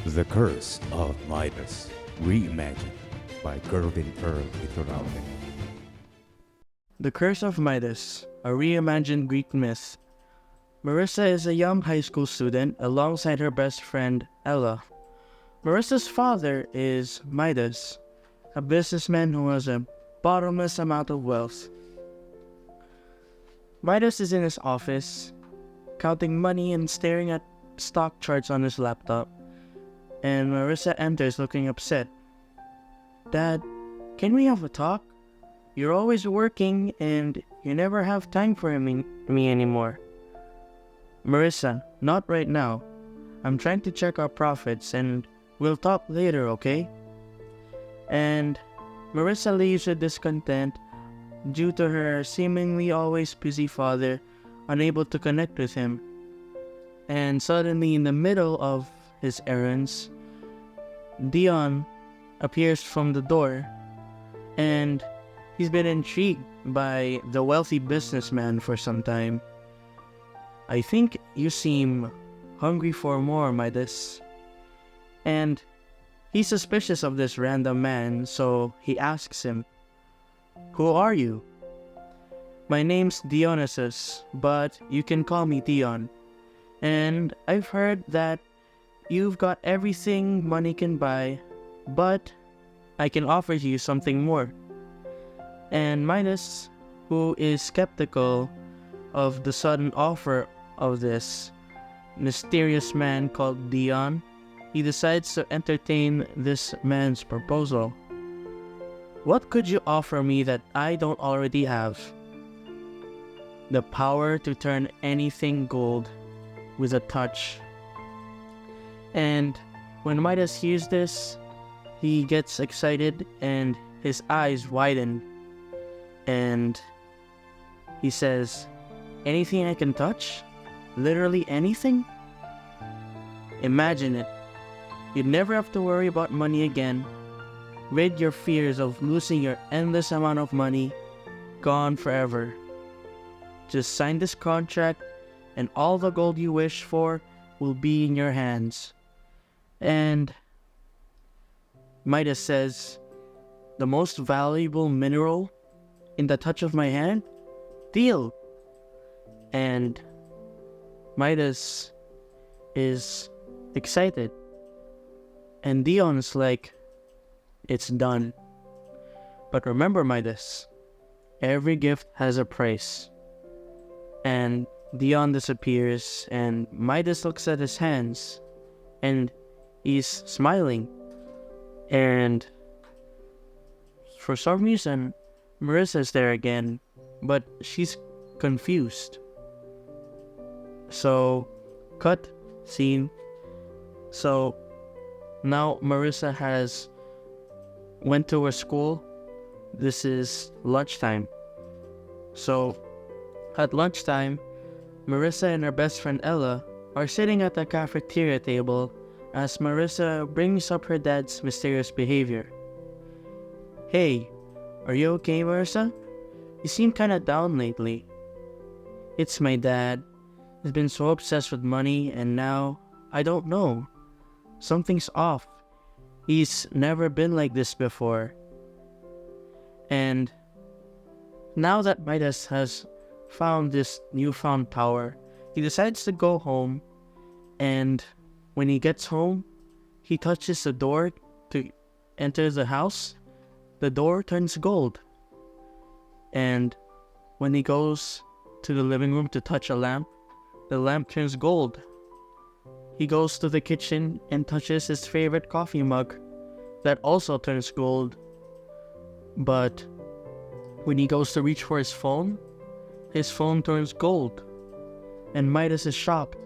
The Curse of Midas, reimagined by Gervin Earl Iturralde. The Curse of Midas, a reimagined Greek myth. Marissa is a young high school student alongside her best friend, Ella. Marissa's father is Midas, a businessman who has a bottomless amount of wealth. Midas is in his office, counting money and staring at stock charts on his laptop, and Marissa enters looking upset. "Dad, can we have a talk? You're always working and you never have time for me anymore." "Marissa, not right now. I'm trying to check our profits and we'll talk later, okay?" And Marissa leaves with discontent due to her seemingly always busy father unable to connect with him. And suddenly, in the middle of his errands, Dion appears from the door, and he's been intrigued by the wealthy businessman for some time. "I think you seem hungry for more, Midas." And he's suspicious of this random man, so he asks him, "Who are you?" "My name's Dionysus, but you can call me Dion. And I've heard that you've got everything money can buy, but I can offer you something more." And Midas, who is skeptical of the sudden offer of this mysterious man called Dion, he decides to entertain this man's proposal. "What could you offer me that I don't already have?" "The power to turn anything gold with a touch." And when Midas hears this, he gets excited and his eyes widen. And he says, "Anything I can touch? Literally anything? Imagine it. You'd never have to worry about money again. Rid your fears of losing your endless amount of money. Gone forever. Just sign this contract and all the gold you wish for will be in your hands." And Midas says, "The most valuable mineral in the touch of my hand? Deal!" And Midas is excited. And Dion's like, "It's done. But remember, Midas, every gift has a price." And Dion disappears, and Midas looks at his hands, and he's smiling. And for some reason, Marissa's there again, but she's confused. So, cut scene. So, now Marissa has went to her school. This is lunchtime. So, at lunchtime, Marissa and her best friend Ella are sitting at the cafeteria table as Marissa brings up her dad's mysterious behavior. "Hey, are you okay, Marissa? You seem kinda down lately." "It's my dad. He's been so obsessed with money and now, I don't know. Something's off. He's never been like this before." And now that Midas has found this newfound power, he decides to go home, and when he gets home, he touches the door to enter the house. The door turns gold. And when he goes to the living room to touch a lamp, the lamp turns gold. He goes to the kitchen and touches his favorite coffee mug. That also turns gold. But when he goes to reach for his phone turns gold. And Midas is shocked.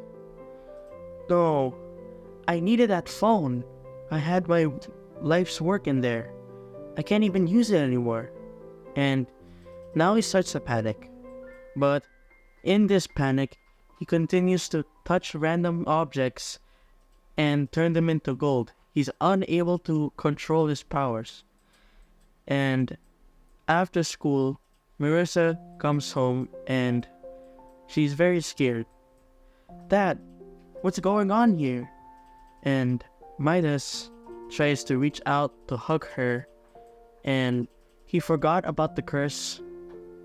"No, I needed that phone. I had my life's work in there. I can't even use it anymore." And now he starts to panic. But in this panic, he continues to touch random objects and turn them into gold. He's unable to control his powers. And after school, Marissa comes home and she's very scared. "Dad, what's going on here?" And Midas tries to reach out to hug her, and he forgot about the curse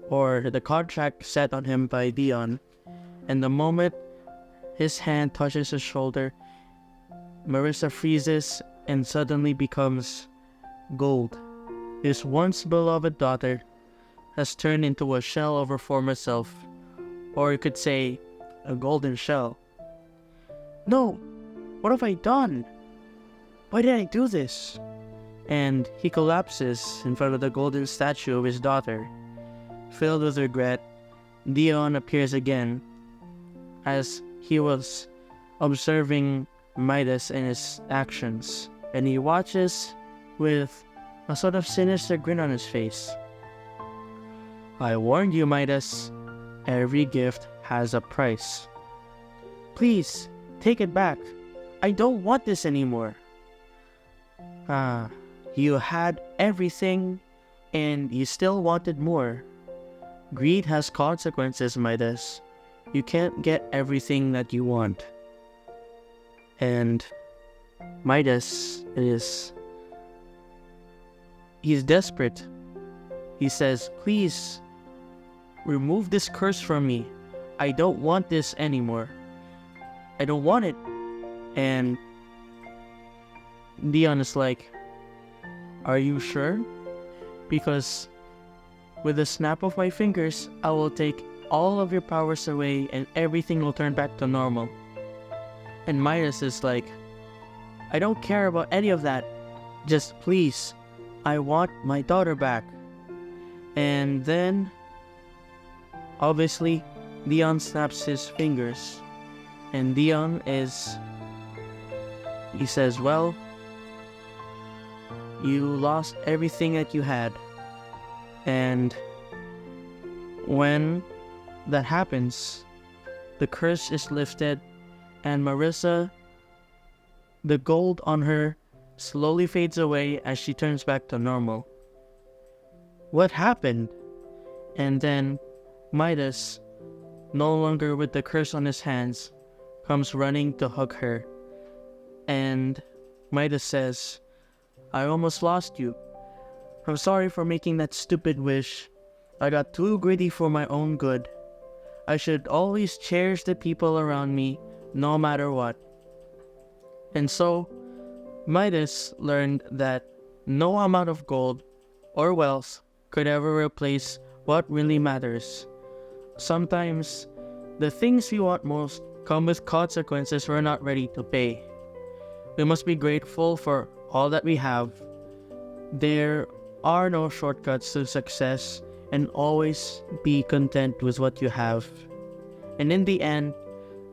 or the contract set on him by Dion. And the moment his hand touches his shoulder, Marissa freezes and suddenly becomes gold. His once beloved daughter has turned into a shell of her former self, or you could say, a golden shell. No! What have I done? Why did I do this? And he collapses in front of the golden statue of his daughter. Filled with regret, Dion appears again as he was observing Midas and his actions, and he watches with a sort of sinister grin on his face. I warned you, Midas. Every gift has a price. Please, take it back. I don't want this anymore. You had everything, and you still wanted more. Greed has consequences, Midas. You can't get everything that you want. And Midas he's desperate. He says, please, remove this curse from me. I don't want this anymore. I don't want it. And Dion is like, are you sure? Because with a snap of my fingers, I will take all of your powers away and everything will turn back to normal. And Midas is like, I don't care about any of that. Just please, I want my daughter back. And then, obviously, Dion snaps his fingers. And Dion he says, well, you lost everything that you had. And when that happens, the curse is lifted, and Marissa, the gold on her slowly fades away as she turns back to normal. What happened? And then Midas, no longer with the curse on his hands, comes running to hug her. And Midas says, I almost lost you. I'm sorry for making that stupid wish. I got too greedy for my own good. I should always cherish the people around me, no matter what. And so, Midas learned that no amount of gold or wealth could ever replace what really matters. Sometimes, the things we want most come with consequences we're not ready to pay. We must be grateful for all that we have. There are no shortcuts to success, and always be content with what you have. And in the end,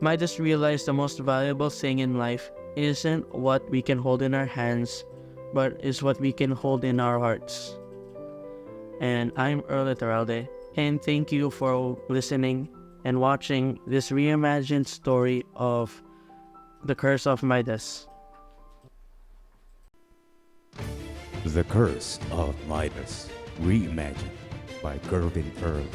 Midas realized the most valuable thing in life isn't what we can hold in our hands, but is what we can hold in our hearts. And I'm Earls, and thank you for listening and watching this reimagined story of The Curse of Midas. The Curse of Midas, reimagined by Earls.